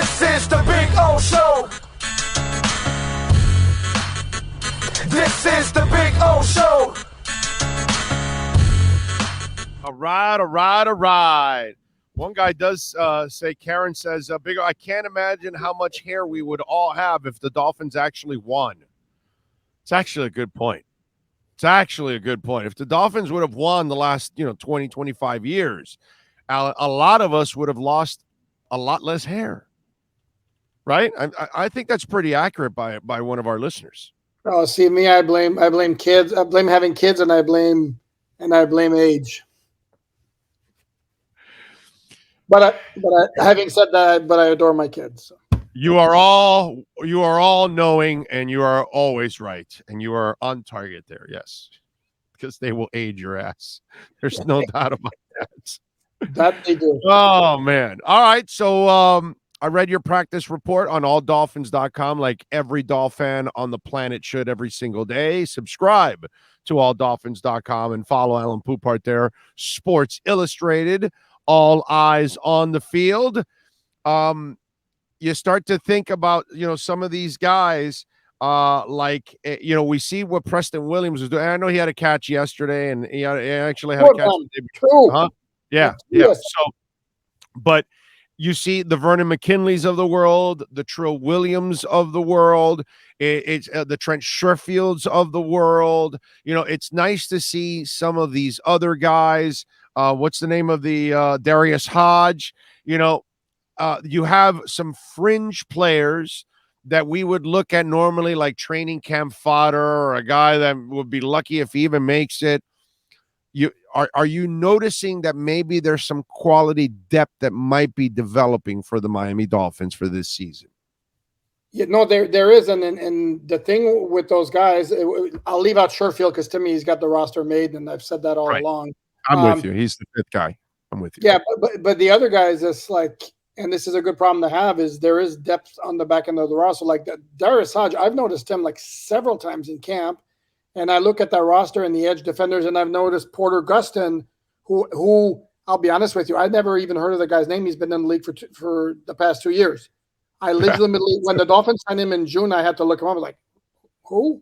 This is the Big O Show. This is the Big O Show. All right. One guy does say, Karen says, Big O, I can't imagine how much hair we would all have if the Dolphins actually won. It's actually a good point. If the Dolphins would have won the last, 20, 25 years, a lot of us would have lost a lot less hair. Right? I think that's pretty accurate by one of our listeners. Oh, see, me, I blame kids. I blame having kids, and I blame age. But having said that, I adore my kids. So. You are all knowing, and you are always right, and you are on target there. Yes, because they will age your ass. There's no doubt about that. That they do. Oh man! All right, so I read your practice report on alldolphins.com, like every Dolphin on the planet should every single day. Subscribe to alldolphins.com and follow Alain Poupart there. Sports Illustrated. All eyes on the field. You start to think about, some of these guys, we see what Preston Williams is doing. I know he had a catch yesterday, and he actually had a catch. True. Yeah. Yes. So, but you see the Vernon McKinleys of the world, the Trill Williams of the world, it's the Trent Sherfields of the world. It's nice to see some of these other guys. What's the name of the Darius Hodge? You have some fringe players that we would look at normally like training camp fodder, or a guy that would be lucky if he even makes it. Are you noticing that maybe there's some quality depth that might be developing for the Miami Dolphins for this season? Yeah, no, there is, and the thing with those guys, I'll leave out Sherfield because to me he's got the roster made, and I've said that all along. I'm with you. He's the fifth guy. I'm with you. Yeah, but the other guys, it's like, and this is a good problem to have, is there is depth on the back end of the roster. Like Darius Hodge, I've noticed him like several times in camp, and I look at that roster and the edge defenders, and I've noticed Porter Gustin, who I'll be honest with you, I'd never even heard of the guy's name. He's been in the league for the past 2 years. I legitimately, when the Dolphins signed him in June, I had to look him up. I was like, who?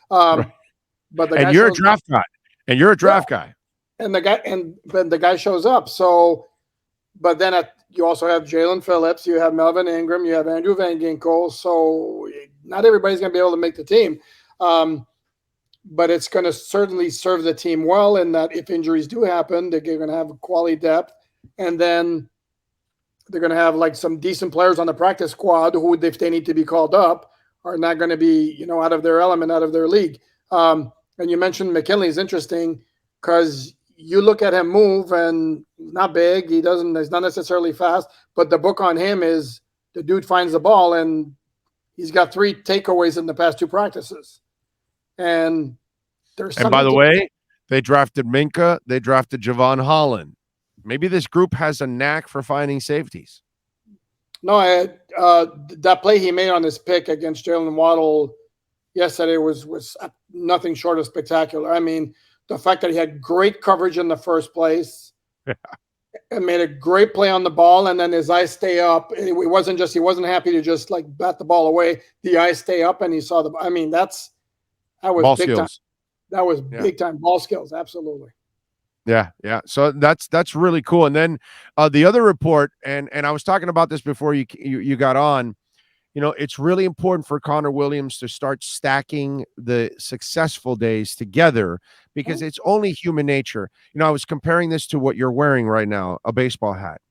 But you're a draft guy. And you're a draft guy. And the guy shows up. So, but then you also have Jalen Phillips, you have Melvin Ingram, you have Andrew Van Ginkel. So not everybody's going to be able to make the team. But it's going to certainly serve the team well in that if injuries do happen, they're going to have quality depth. And then they're going to have like some decent players on the practice squad who, if they need to be called up, are not going to be, out of their element, out of their league. And you mentioned McKinley is interesting because you look at him move and he's not big. He's not necessarily fast, but the book on him is the dude finds the ball, and he's got 3 takeaways in the past 2 practices. And by the way, they drafted Minka. They drafted Javon Holland. Maybe this group has a knack for finding safeties. No, that play he made on his pick against Jalen Waddle yesterday was nothing short of spectacular. I mean, the fact that he had great coverage in the first place and made a great play on the ball, and then his eyes stay up. It wasn't just, he wasn't happy to just like bat the ball away. The eyes stay up, and he saw the. I mean, that was ball big skills. Time. That was big time ball skills. Absolutely. Yeah. So that's really cool. And then the other report, and I was talking about this before you got on. It's really important for Connor Williams to start stacking the successful days together because it's only human nature. I was comparing this to what you're wearing right now, a baseball hat.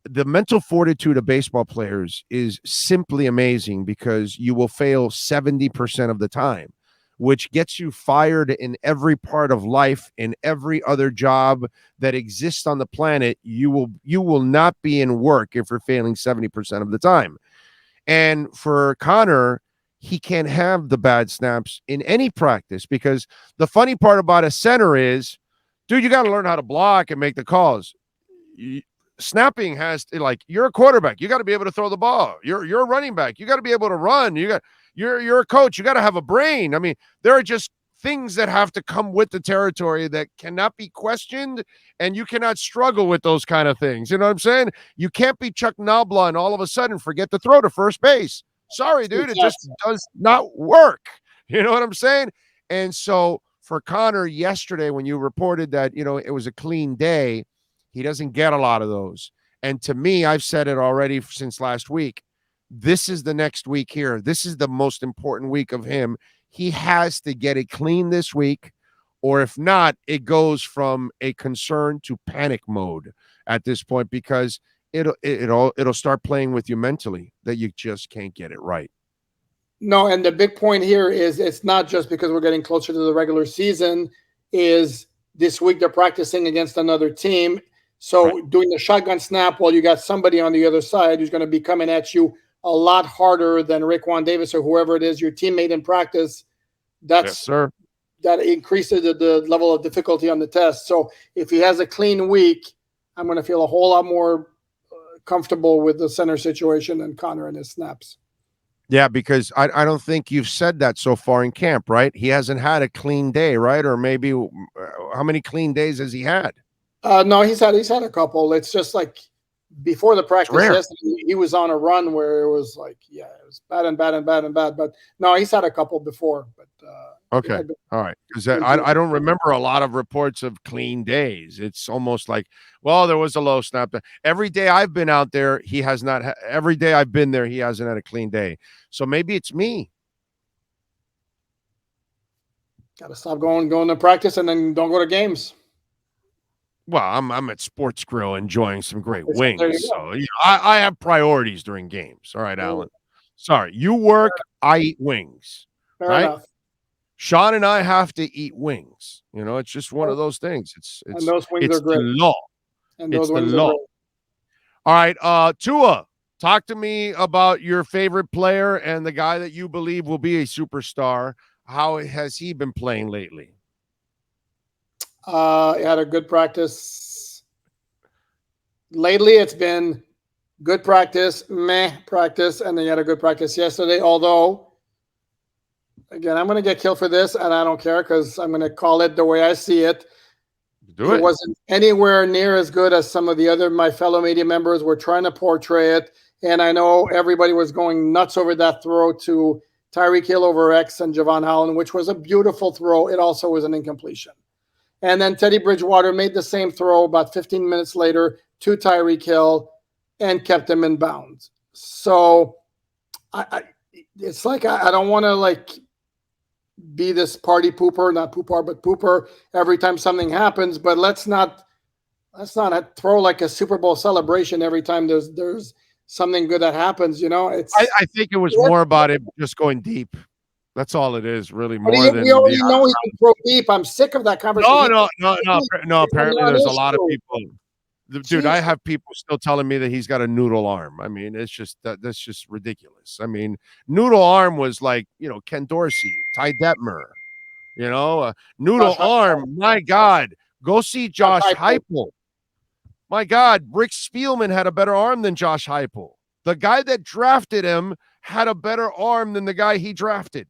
The mental fortitude of baseball players is simply amazing because you will fail 70% of the time, which gets you fired in every part of life, in every other job that exists on the planet. You will not be in work if you're failing 70% of the time. And for Connor, he can't have the bad snaps in any practice because the funny part about a center is, dude, you got to learn how to block and make the calls. Snapping has to, like, you're a quarterback. You got to be able to throw the ball. You're a running back. You got to be able to run. You're a coach. You got to have a brain. I mean, there are just things that have to come with the territory that cannot be questioned, and you cannot struggle with those kind of things. You know what I'm saying? You can't be Chuck Nobla and all of a sudden forget to throw to first base. Sorry, dude, it just does not work. You know what I'm saying? And so for Connor yesterday, when you reported that, it was a clean day, he doesn't get a lot of those. And to me, I've said it already since last week. This is the next week here. This is the most important week of him. He has to get it clean this week, or if not, it goes from a concern to panic mode at this point, because it'll start playing with you mentally that you just can't get it right. No, and the big point here is it's not just because we're getting closer to the regular season. Is this week they're practicing against another team. So doing the shotgun snap while you got somebody on the other side who's going to be coming at you a lot harder than Raekwon Davis or whoever it is, your teammate in practice, that increases the level of difficulty on the test. So if he has a clean week, I'm going to feel a whole lot more comfortable with the center situation than Connor and his snaps. Yeah, because I don't think you've said that so far in camp, right? He hasn't had a clean day, right? Or maybe how many clean days has he had? No, he's had a couple. It's just like before the practice yesterday, he was on a run where it was like, it was bad and bad and bad and bad. But no, he's had a couple before. But okay, all right, because I don't remember a lot of reports of clean days. It's almost like, well, there was a low snap. Every day I've been out there, he has not. Every day I've been there, he hasn't had a clean day. So maybe it's me. Got to stop going to practice and then don't go to games. Well, I'm at Sports Grill enjoying some great wings. So I have priorities during games. All right, Alan. Sorry, you work, I eat wings. Fair enough. Sean and I have to eat wings. It's just one of those things. And those wings are great. The law. And those wings are great. All right, Tua, talk to me about your favorite player and the guy that you believe will be a superstar. How has he been playing lately? He had a good practice. Lately, it's been good practice, meh practice, and then he had a good practice yesterday. Although, again, I'm going to get killed for this, and I don't care because I'm going to call it the way I see it. It wasn't anywhere near as good as some of my fellow media members were trying to portray it. And I know everybody was going nuts over that throw to Tyreek Hill over X and Javon Holland, which was a beautiful throw. It also was an incompletion. And then Teddy Bridgewater made the same throw about 15 minutes later to Tyreek Hill and kept him in bounds. So it's like I don't want to be this party pooper, not Poupart, but pooper every time something happens. But let's not throw like a Super Bowl celebration every time there's something good that happens. I think it was more about it just going deep. That's all it is, really. More than we already know he can throw deep. I'm sick of that conversation. No. Apparently, there's a lot of people. Dude, I have people still telling me that he's got a noodle arm. I mean, it's just that's just ridiculous. I mean, noodle arm was like Ken Dorsey, Ty Detmer. Noodle arm. My God, go see Josh Heupel. My God, Rick Spielman had a better arm than Josh Heupel. The guy that drafted him had a better arm than the guy he drafted.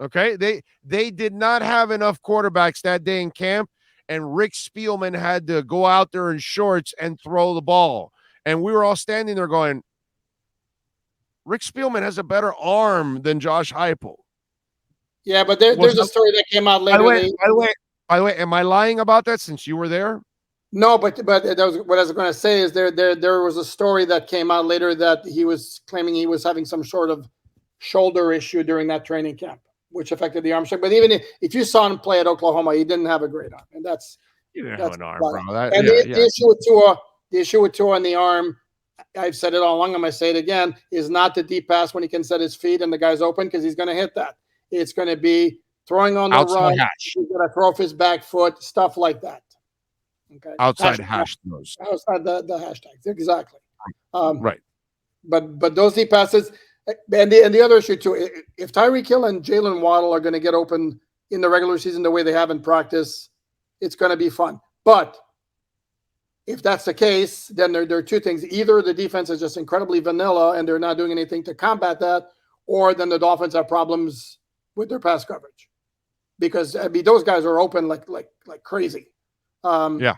Okay, they did not have enough quarterbacks that day in camp, and Rick Spielman had to go out there in shorts and throw the ball. And we were all standing there going, Rick Spielman has a better arm than Josh Heupel. Yeah, but there's a story that came out later. By the way, am I lying about that since you were there? No, but that was what I was going to say is there was a story that came out later that he was claiming he was having some sort of shoulder issue during that training camp, which affected the arm strength. But even if you saw him play at Oklahoma, he didn't have a great arm, and you didn't have an arm, bro. The issue with Tua on the arm, I've said it all along. I'm going to say it again: is not the deep pass when he can set his feet and the guy's open because he's going to hit that. It's going to be throwing on the run. He's going to throw off his back foot, stuff like that. Okay. Outside hash throws. Outside the hashtags. Exactly. Right. But those deep passes, and the other issue too, if Tyreek Hill and Jalen Waddle are going to get open in the regular season the way they have in practice, it's going to be fun. But if that's the case, then there are two things. Either the defense is just incredibly vanilla and they're not doing anything to combat that, or then the Dolphins have problems with their pass coverage. because I mean those guys are open like crazy. Yeah.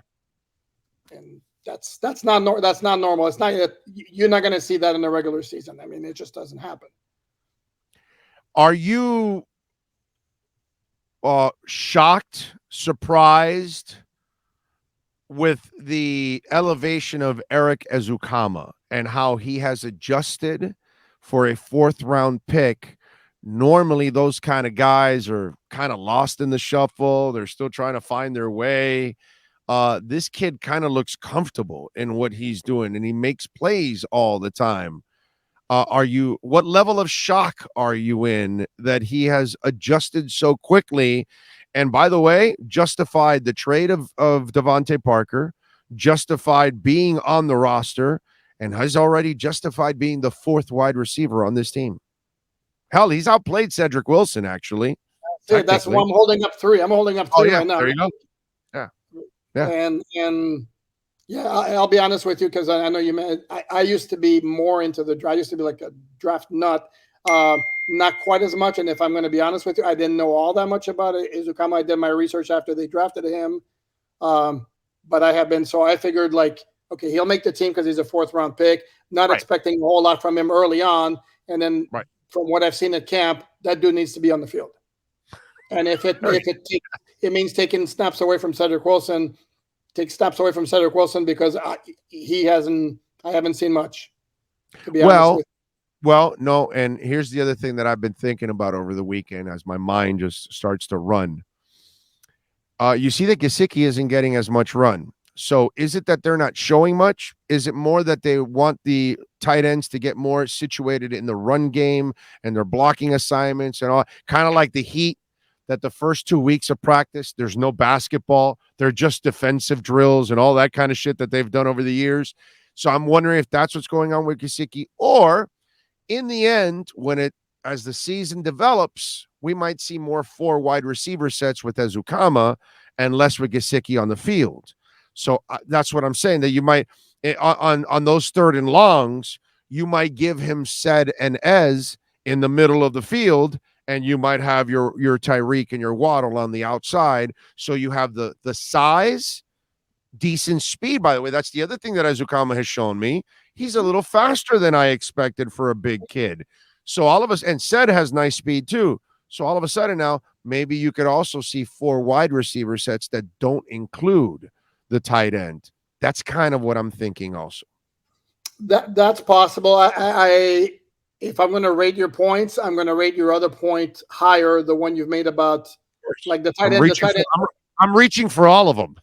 And that's not normal. It's not, you're not going to see that in the regular season. I mean, it just doesn't happen. Are you shocked, surprised with the elevation of Eric Ezukama and how he has adjusted for a 4th-round pick? Normally, those kind of guys are kind of lost in the shuffle. They're still trying to find their way. This kid kind of looks comfortable in what he's doing, and he makes plays all the time. What level of shock are you in that he has adjusted so quickly? And by the way, justified the trade of Devontae Parker, justified being on the roster, and has already justified being the 4th wide receiver on this team. Hell, he's outplayed Cedric Wilson, actually. Yeah, that's why I'm holding up 3. I'm holding up 3 right now. There you go. Yeah. Yeah. And yeah, I'll be honest with you, because I know you meant, I used to be more into the draft. I used to be like a draft nut. Not quite as much. And if I'm going to be honest with you, I didn't know all that much about it. Ezukama, I did my research after they drafted him. But I have been, so I figured like, okay, he'll make the team because he's a 4th-round pick, not expecting a whole lot from him early on. And then from what I've seen at camp, that dude needs to be on the field. And if it means taking snaps away from Cedric Wilson, take snaps away from Cedric Wilson, because I haven't seen much, to be honest with you. Well, no, and here's the other thing that I've been thinking about over the weekend as my mind just starts to run. You see that Gesicki isn't getting as much run. So is it that they're not showing much? Is it more that they want the tight ends to get more situated in the run game and their blocking assignments and all, kind of like the Heat, that the first 2 weeks of practice, there's no basketball. They're just defensive drills and all that kind of shit that they've done over the years. So I'm wondering if that's what's going on with Gesicki, or in the end, as the season develops, we might see more 4 wide receiver sets with Ezukama and less with Gesicki on the field. So that's what I'm saying, that you might, on those 3rd and longs, you might give him Sed and Ez in the middle of the field, and you might have your Tyreek and your Waddle on the outside. So you have the size, decent speed. By the way, that's the other thing that Ezukama has shown me. He's a little faster than I expected for a big kid. So all of us, and Sed has nice speed too. So all of a sudden now, maybe you could also see 4 wide receiver sets that don't include the tight end. That's kind of what I'm thinking also. That's possible. If I'm going to rate your points, I'm going to rate your other point higher, the one you've made about like the tight end. I'm reaching for all of them.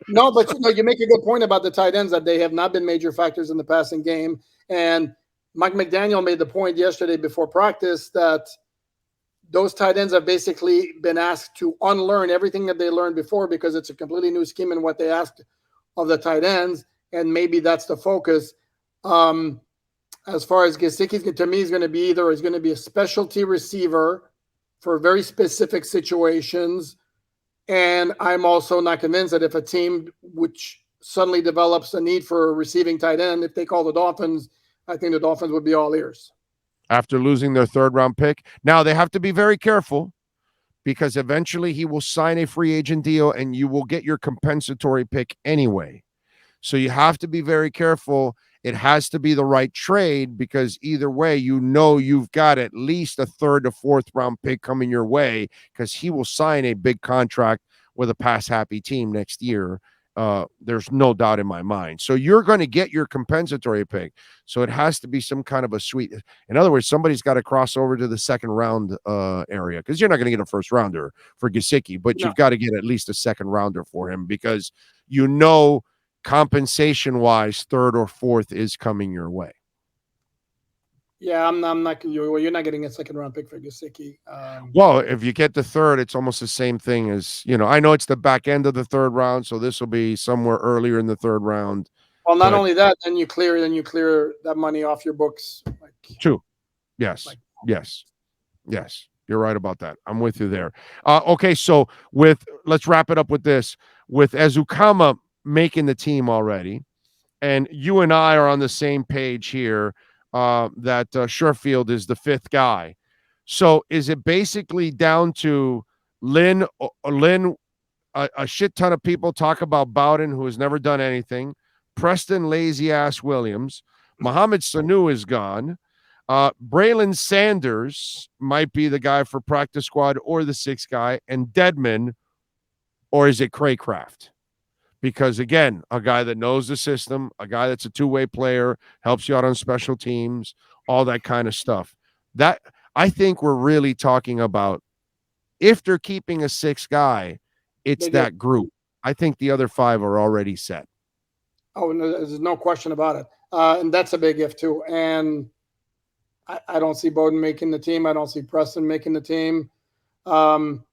No, but you make a good point about the tight ends, that they have not been major factors in the passing game. And Mike McDaniel made the point yesterday before practice that those tight ends have basically been asked to unlearn everything that they learned before, because it's a completely new scheme in what they asked of the tight ends. And maybe that's the focus. As far as Gesicki, to me, he's going to be a specialty receiver for very specific situations. And I'm also not convinced that if a team which suddenly develops a need for a receiving tight end, if they call the Dolphins, I think the Dolphins would be all ears. After losing their 3rd-round pick. Now, they have to be very careful, because eventually he will sign a free agent deal and you will get your compensatory pick anyway. So you have to be very careful. It has to be the right trade, because either way, you've got at least a 3rd to 4th-round pick coming your way, because he will sign a big contract with a pass-happy team next year. There's no doubt in my mind. So you're going to get your compensatory pick. So it has to be some kind of a sweet. In other words, somebody's got to cross over to the 2nd-round area, because you're not going to get a 1st-rounder for Gesicki, but you've got to get at least a 2nd-rounder for him, because compensation-wise, 3rd or 4th is coming your way. Yeah, I'm not. You're not getting a 2nd-round pick for Gesicki. Well, if you get the 3rd, it's almost the same thing as, I know it's the back end of the 3rd round, so this will be somewhere earlier in the 3rd round. Well, not only that, then you clear that money off your books. True. Yes. Yes. You're right about that. I'm with you there. Okay, so let's wrap it up with this. With Ezukama making the team already, and you and I are on the same page here, that Sherfield is the 5th guy. So is it basically down to Lynn, a shit ton of people talk about Bowden, who has never done anything. Preston lazy ass Williams. Mohamed Sanu is gone. Braylon Sanders might be the guy for practice squad or the sixth guy, and Dedman, or is it Craycraft? Because again, a guy that knows the system, a guy that's a two-way player, helps you out on special teams, all that kind of stuff. That I think we're really talking about. If they're keeping a sixth guy, it's that group. I think the other five are already set. Oh, no, there's no question about it. And that's a big if too. And I don't see Bowden making the team. I don't see Preston making the team. Can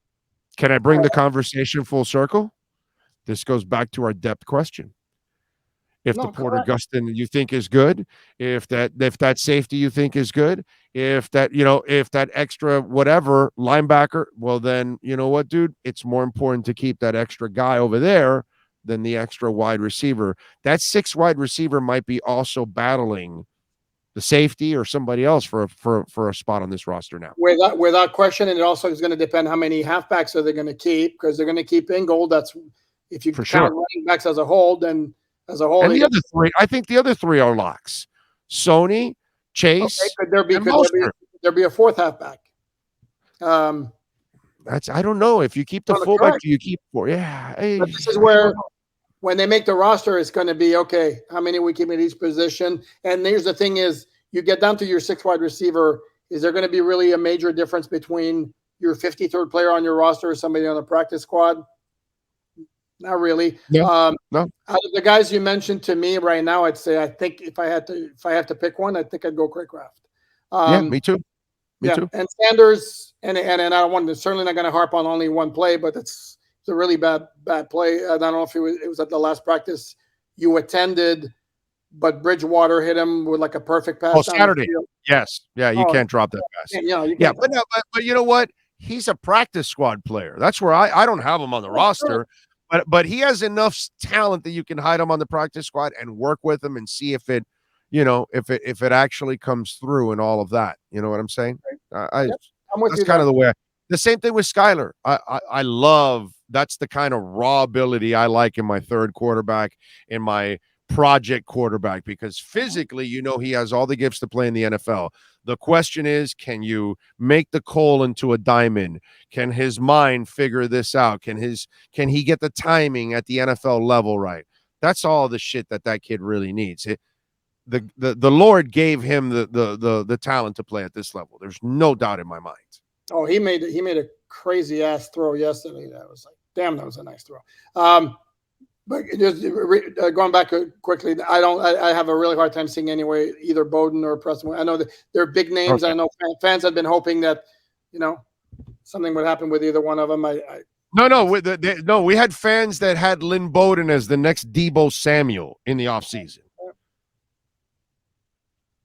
I bring the conversation full circle? This goes back to our depth question. If the Porter Gustin you think is good, if that safety you think is good, if that extra whatever linebacker, well then, you know what, dude? It's more important to keep that extra guy over there than the extra wide receiver. That sixth wide receiver might be also battling the safety or somebody else for a spot on this roster now. Without question, and it also is going to depend how many halfbacks are they going to keep, because they're going to keep Ingold. That's if you count running backs as a whole, then as a whole. And the other three, I think the other three are locks. Sony, Chase, could there be a fourth halfback? I don't know. If you keep the fullback, do you keep four? Yeah. But this is where when they make the roster, it's going to be, okay, how many we keep in each position? And here's the thing is, you get down to your sixth wide receiver, is there going to be really a major difference between your 53rd player on your roster or somebody on the practice squad? Not really. No. Out of the guys you mentioned to me right now, I'd say I think if I have to pick one, I think I'd go Craycraft. Yeah, me too. Me too. And Sanders, and I don't want to, certainly not going to harp on only one play, but it's a really bad play. I don't know if it was at the last practice you attended, but Bridgewater hit him with like a perfect pass. Saturday. Yes. Yeah, you can't drop that pass. Yeah, but you know what? He's a practice squad player. That's where I don't have him on the roster. Sure. But he has enough talent that you can hide him on the practice squad and work with him and see if it actually comes through and all of that. You know what I'm saying? That's kind of the way. The same thing with Skyler. I love, that's the kind of raw ability I like in my third quarterback, in my project quarterback, because physically, he has all the gifts to play in the NFL. The question is, can you make the coal into a diamond? Can his mind figure this out? Can he get the timing at the NFL level right? That's all the shit that kid really needs. The Lord gave him the talent to play at this level. There's no doubt in my mind. Oh, he made a crazy ass throw yesterday. That was like, damn, that was a nice throw. But just going back quickly, I have a really hard time seeing anyway either Bowden or Preston. I know that they're big names. Okay. I know fans have been hoping that something would happen with either one of them. No. We had fans that had Lynn Bowden as the next Deebo Samuel in the offseason.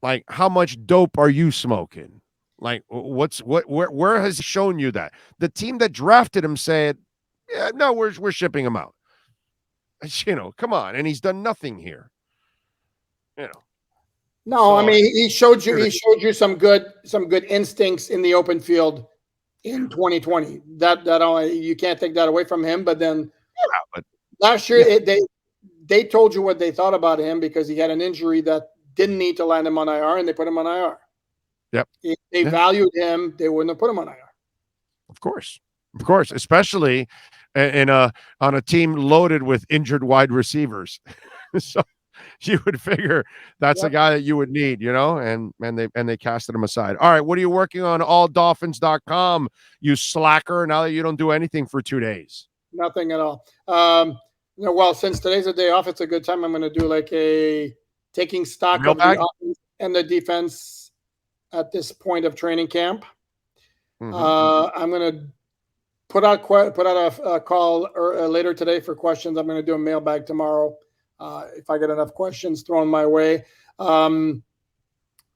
Like, how much dope are you smoking? Like, where has he shown you that? The team that drafted him said, yeah, no, we're shipping him out. Come on. And he's done nothing here. No, so, I mean, he showed you some good instincts in the open field in 2020. That you can't take that away from him. But then last year they told you what they thought about him because he had an injury that didn't need to land him on IR, and they put him on IR. Yep. If they valued him, they wouldn't have put him on IR. Of course, especially on a team loaded with injured wide receivers. So you would figure that's a guy that you would need, and they casted him aside. All right, what are you working on? AllDolphins.com, you slacker. Now that you don't do anything for 2 days. Nothing at all. Well, since today's a day off, it's a good time. I'm going to do like a taking stock of the offense and the defense at this point of training camp. Mm-hmm. I'm going to put out a call later today for questions. I'm going to do a mailbag tomorrow if I get enough questions thrown my way. And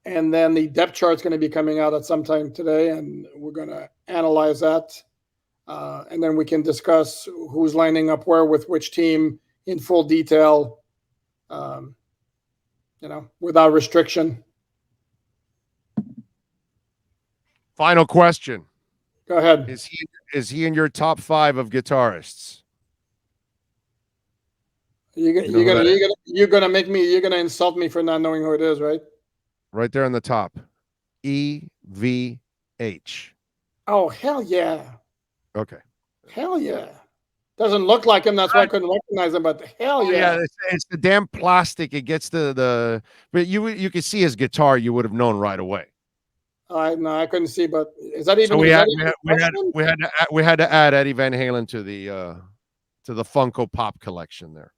then the depth chart is going to be coming out at some time today, and we're going to analyze that. And then we can discuss who's lining up where with which team in full detail, without restriction. Final question. Go ahead. Is he in your top 5 of guitarists? You're gonna make me. You're gonna insult me for not knowing who it is, right? Right there on the top. EVH. Oh, hell yeah. Okay. Hell yeah. Doesn't look like him. That's why I couldn't recognize him, but hell yeah. Yeah, it's the damn plastic. It gets the but you could see his guitar, you would have known right away. No, I couldn't see, but is that even? So we had to add Eddie Van Halen to the Funko Pop collection there.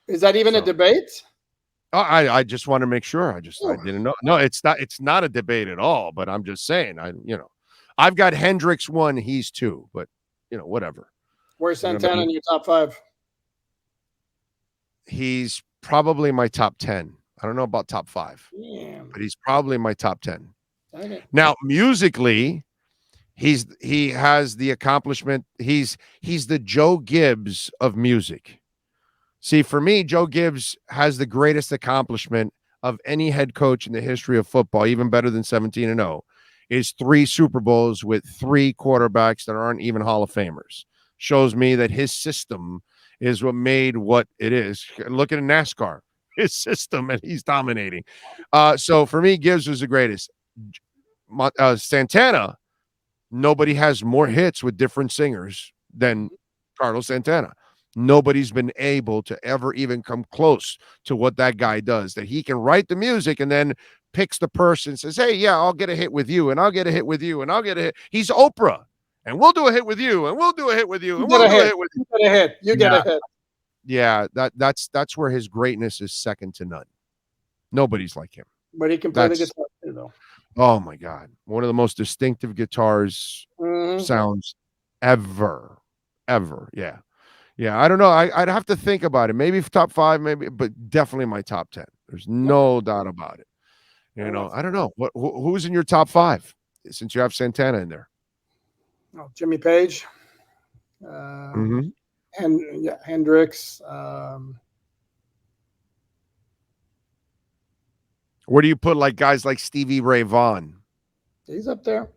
Is that even a debate? I just want to make sure. I didn't know. No, it's not a debate at all, but I'm just saying, I've got Hendrix 1, he's 2, but whatever. Where's Santana in your top 5? He's probably my top 10. I don't know about top 5, but he's probably my top 10. Okay. Now, musically, he has the accomplishment. He's the Joe Gibbs of music. See, for me, Joe Gibbs has the greatest accomplishment of any head coach in the history of football, even better than 17-0, is 3 Super Bowls with 3 quarterbacks that aren't even Hall of Famers. Shows me that his system is what made what it is. Look at NASCAR, his system, and he's dominating. So for me, Gibbs was the greatest. Santana, nobody has more hits with different singers than Carlos Santana. Nobody's been able to ever even come close to what that guy does, that he can write the music and then picks the person and says, hey, yeah, I'll get a hit with you, and I'll get a hit with you, and I'll get a hit. He's Oprah, and we'll do a hit with you, and we'll do a hit with you, and we'll do a hit with you. You get a hit. You get a hit. Yeah, that's where his greatness is second to none. Nobody's like him. But he can play the guitar too, though. Oh, my God. One of the most distinctive guitars sounds ever. Yeah. Yeah, I don't know. I'd have to think about it. Maybe top 5, maybe, but definitely my top 10. There's no doubt about it. I don't know. Who's in your top 5 since you have Santana in there? Oh, Jimmy Page. Hendrix. Where do you put like guys like Stevie Ray Vaughan? He's up there.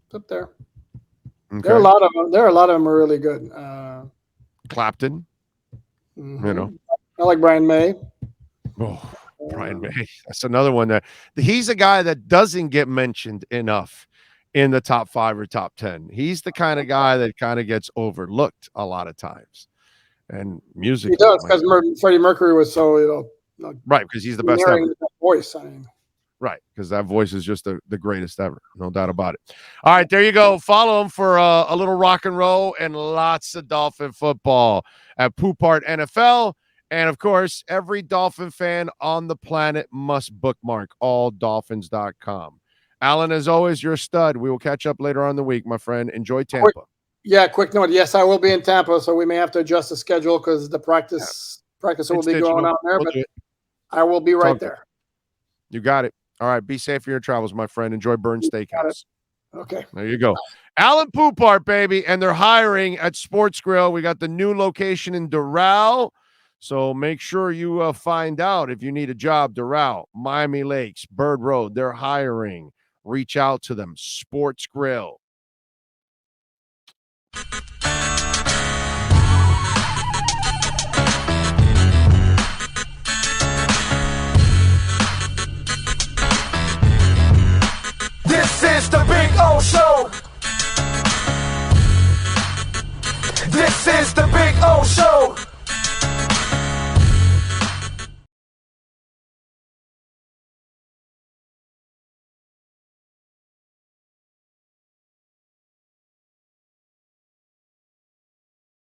It's up there. Okay. There are a lot of them. There are a lot of them are really good. Clapton. I like Brian May. Oh, Brian May. That's another one that he's a guy that doesn't get mentioned enough in the top 5 or top 10. He's the kind of guy that kind of gets overlooked a lot of times. And music. He does, because Freddie Mercury was so, right, because he's the best ever. Voice, right, because that voice is just the greatest ever. No doubt about it. All right, there you go. Follow him for a little rock and roll and lots of Dolphin football at Poupart NFL. And, of course, every Dolphin fan on the planet must bookmark alldolphins.com. Alain, as always, you're a stud. We will catch up later on in the week, my friend. Enjoy Tampa. Quick note. Yes, I will be in Tampa, so we may have to adjust the schedule because the practice will be going on there, but I will be right there. You got it. All right. Be safe for your travels, my friend. Enjoy Burn Steakhouse. Okay. There you go. Alain Poupart, baby. And they're hiring at Sports Grill. We got the new location in Doral. So make sure you find out if you need a job. Doral, Miami Lakes, Bird Road. They're hiring. Reach out to them. Sports Grill. This is the